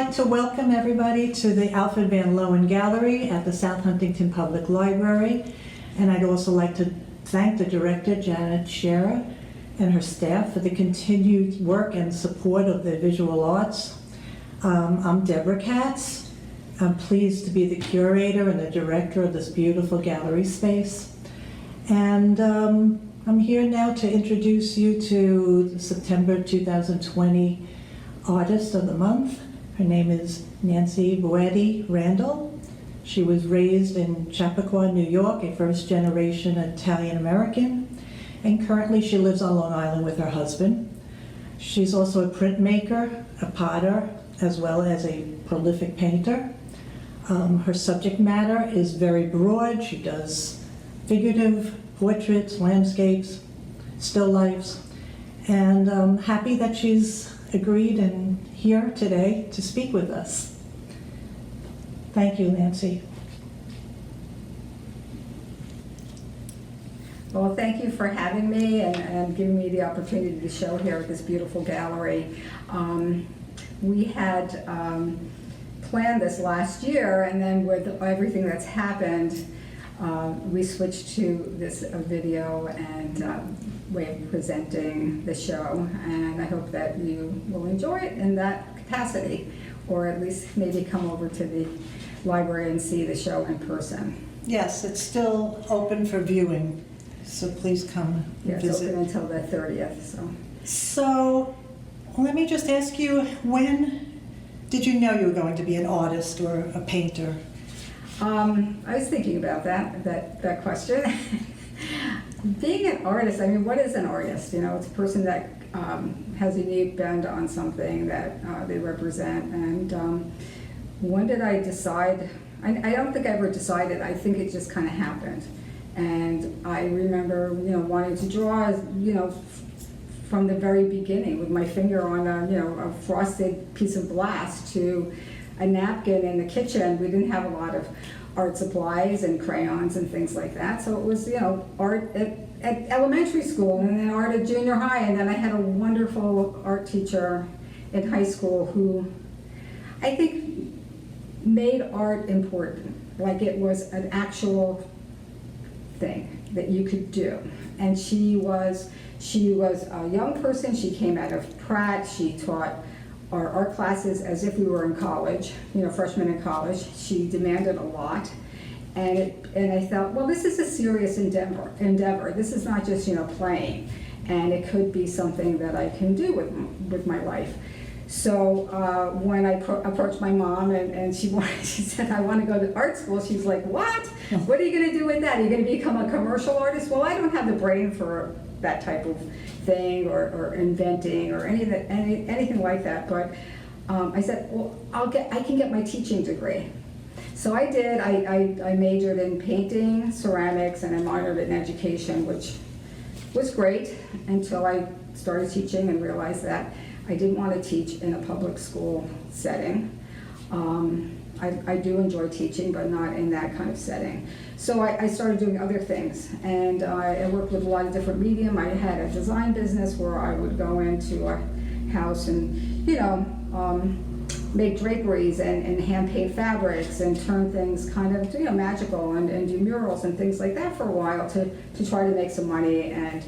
like to welcome everybody to the Alfred Van Loen Gallery at the South Huntington Public Library. And I'd also like to thank the director, Janet Scherer, and her staff for the continued work and support of the visual arts. I'm Deborah Katz. I'm pleased to be the curator and the director of this beautiful gallery space. And I'm here now to introduce you to the September 2020 Artist of the Month. Her name is Nancy Bueti-Randall. She was raised in Chappaqua, New York, a first-generation Italian-American, and currently she lives on Long Island with her husband. She's also a printmaker, a potter, as well as a prolific painter. Her subject matter is very broad. She does figurative portraits, landscapes, still lifes, and I'm happy that she's agreed and here today to speak with us. Thank you, Nancy. Well, thank you for having me and giving me the opportunity to show here at this beautiful gallery. We had planned this last year, and then with everything that's happened, we switched to this video and way of presenting the show, and I hope that you will enjoy it in that capacity, or at least maybe come over to the library and see the show in person. Yes, it's still open for viewing, so please come and It's visit. open until the 30th. So let me just ask you, when did you know you were going to be an artist or a painter? I was thinking about that question. Being an artist, I mean, what is an artist? You know, it's a person that has a unique bend on something that they represent. And when did I decide? I don't think I ever decided. I think it just kind of happened. And I remember, wanting to draw, from the very beginning, with my finger on a frosted piece of glass to a napkin in the kitchen. We didn't have a lot of art supplies and crayons and things like that. So it was, art at elementary school, and then art at junior high. And then I had a wonderful art teacher in high school who I think made art important, like it was an actual thing that you could do. And she was a young person. She came out of Pratt. She taught our art classes as if we were in college, freshmen in college. She demanded a lot, and I thought, well, this is a serious endeavor. This is not just playing, and it could be something that I can do with my life. So when I approached my mom and she said, I want to go to art school, she's like, what? What are you going to do with that? Are you going to become a commercial artist? Well, I don't have the brain for that type of thing or inventing or anything like that. But I said, well, I can get my teaching degree. So I did. I majored in painting, ceramics, and I minored in education, which was great until I started teaching and realized that I didn't want to teach in a public school setting. I do enjoy teaching, but not in that kind of setting. So I started doing other things, and I worked with a lot of different medium. I had a design business where I would go into a house and, make draperies and hand paint fabrics and turn things kind of, magical and do murals and things like that for a while to try to make some money. And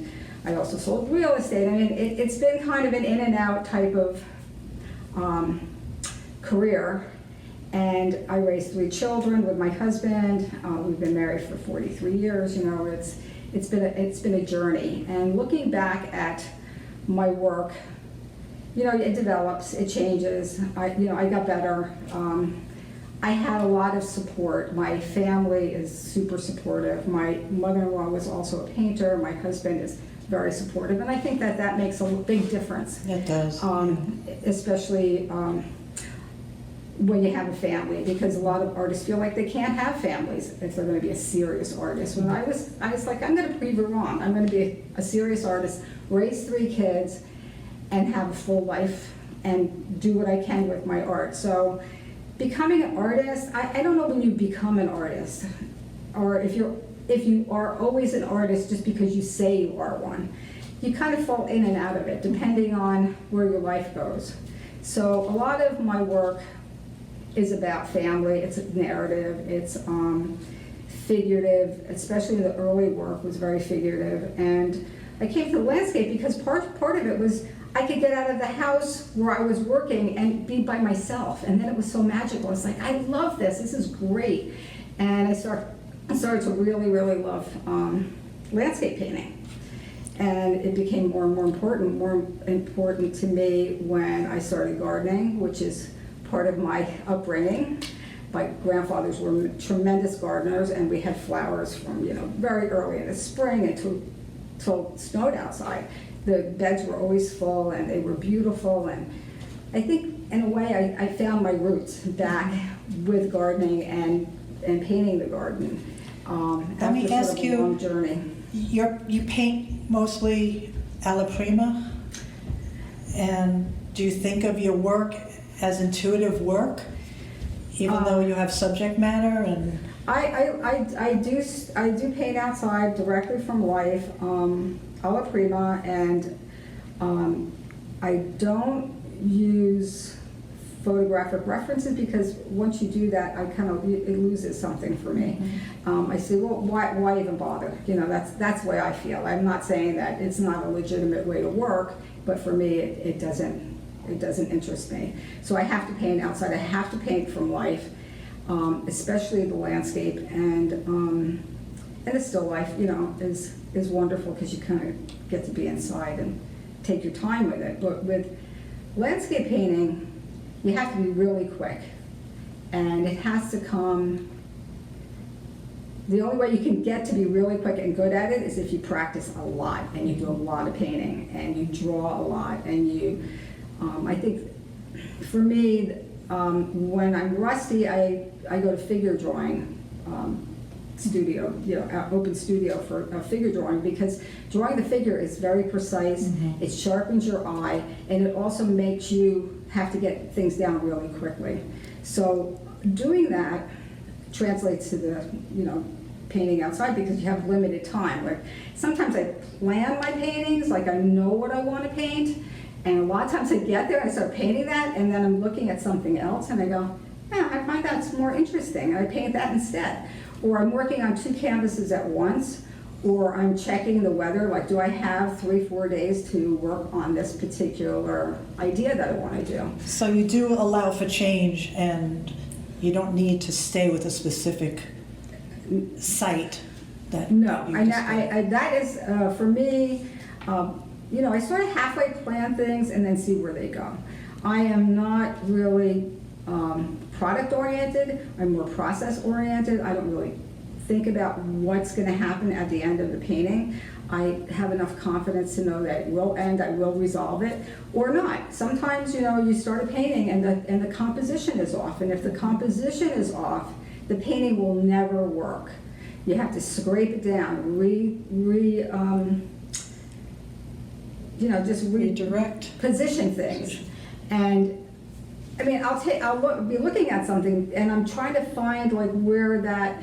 I also sold real estate. I mean, it's been kind of an in and out type of career. And I raised 3 children with my husband. We've been married for 43 years. It's been a journey. And looking back at my work, it develops, it changes. I got better. I had a lot of support. My family is super supportive. My mother-in-law was also a painter. My husband is very supportive, and I think that makes a big difference. It does. Especially when you have a family, because a lot of artists feel like they can't have families if they're going to be a serious artist. When I was like, I'm going to prove it wrong. I'm going to be a serious artist, raise 3 kids, and have a full life and do what I can with my art. So becoming an artist, I don't know when you become an artist, or if you are always an artist just because you say you are one. You kind of fall in and out of it, depending on where your life goes. So a lot of my work is about family. It's a narrative. It's figurative, especially the early work was very figurative. And I came to the landscape because part of it was I could get out of the house where I was working and be by myself. And then it was so magical. It's like, I love this. This is great. And I started to really, really love landscape painting. And it became more and more important to me when I started gardening, which is part of my upbringing. My grandfathers were tremendous gardeners, and we had flowers from, very early in the spring until it snowed outside. The beds were always full, and they were beautiful. And I think, in a way, I found my roots back with gardening and painting the garden. Let me ask you, a long journey. You paint mostly alla prima, and do you think of your work as intuitive work, even though you have subject matter? And I do paint outside directly from life, alla prima, and I don't use photographic references because once you do that, it loses something for me. I say, well, why even bother? That's the way I feel. I'm not saying that it's not a legitimate way to work, but for me, it doesn't interest me. So I have to paint outside. I have to paint from life, especially the landscape, and the still life. Is wonderful because you kind of get to be inside and take your time with it. But with landscape painting, you have to be really quick, and it has to come. The only way you can get to be really quick and good at it is if you practice a lot and you do a lot of painting and you draw a lot and you. I think for me, when I'm rusty, I go to figure drawing studio, open studio for figure drawing, because drawing the figure is very precise. It sharpens your eye, and it also makes you have to get things down really quickly. So doing that translates to the painting outside because you have limited time. Like sometimes I plan my paintings, like I know what I want to paint. And a lot of times I get there and I start painting that, and then I'm looking at something else and I go, yeah, I find that's more interesting, and I paint that instead. Or I'm working on 2 canvases at once, or I'm checking the weather, like do I have 3-4 days to work on this particular idea that I want to do. so you do allow for change, and you don't need to stay with a specific site that No, you that is, for me, I sort of halfway plan things and then see where they go. I am not really product oriented. I'm more process oriented. I don't really think about what's going to happen at the end of the painting. I have enough confidence to know that it will end, I will resolve it, or not. Sometimes, you start a painting and the composition is off, and if the composition is off, the painting will never work. You have to scrape it down, just redirect, position things. And I mean, I'll be looking at something and I'm trying to find like where that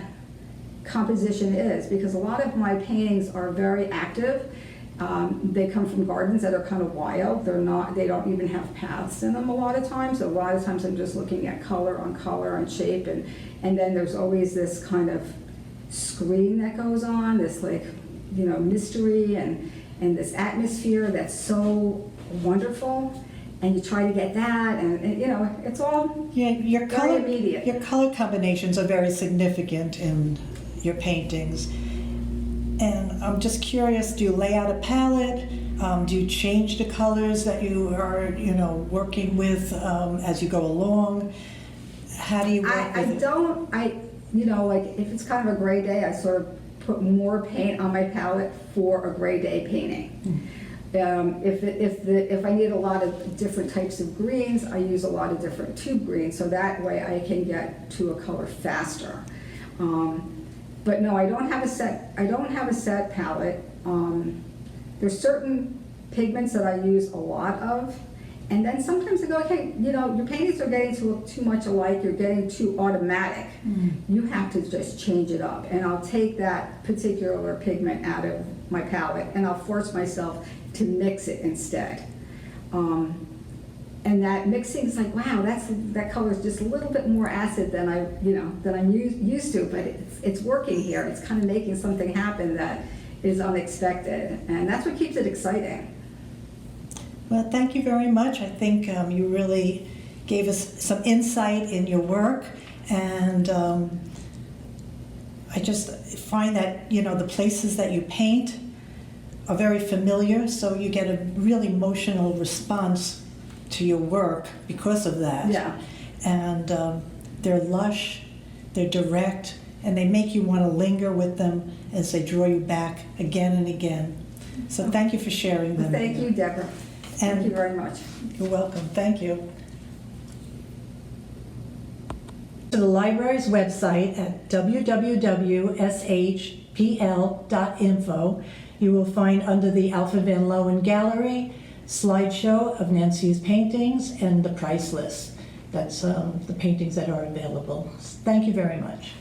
composition is, because a lot of my paintings are very active. They come from gardens that are kind of wild. They don't even have paths in them a lot of times. So a lot of times I'm just looking at color on shape, and then there's always this kind of screen that goes on, this mystery and this atmosphere that's so wonderful. And you try to get that, and it's all your very immediate. Your color combinations are very significant in your paintings. And I'm just curious, do you lay out a palette? Do you change the colors that you are, working with as you go along? How do you work with it? If it's kind of a gray day, I sort of put more paint on my palette for a gray day painting. If I need a lot of different types of greens, I use a lot of different tube greens, so that way I can get to a color faster. But no, I don't have a set palette. There's certain pigments that I use a lot of, and then sometimes I go, okay, your paintings are getting too much alike. You're getting too automatic. You have to just change it up, and I'll take that particular pigment out of my palette, and I'll force myself to mix it instead. and that mixing is like, wow, that color is just a little bit more acid than I'm used to, but it's working here. It's kind of making something happen that is unexpected, and that's what keeps it exciting. Well, thank you very much. I think you really gave us some insight in your work, and I just find that, the places that you paint are very familiar, so you get a really emotional response to your work because of that. Yeah. And they're lush, they're direct, and they make you want to linger with them as they draw you back again and again. So thank you for sharing them. Thank you, Deborah. Thank you very much. You're welcome. Thank you. To the library's website at www.shpl.info, you will find under the Alfred Van Loen Gallery slideshow of Nancy's paintings and the price list. That's the paintings that are available. Thank you very much.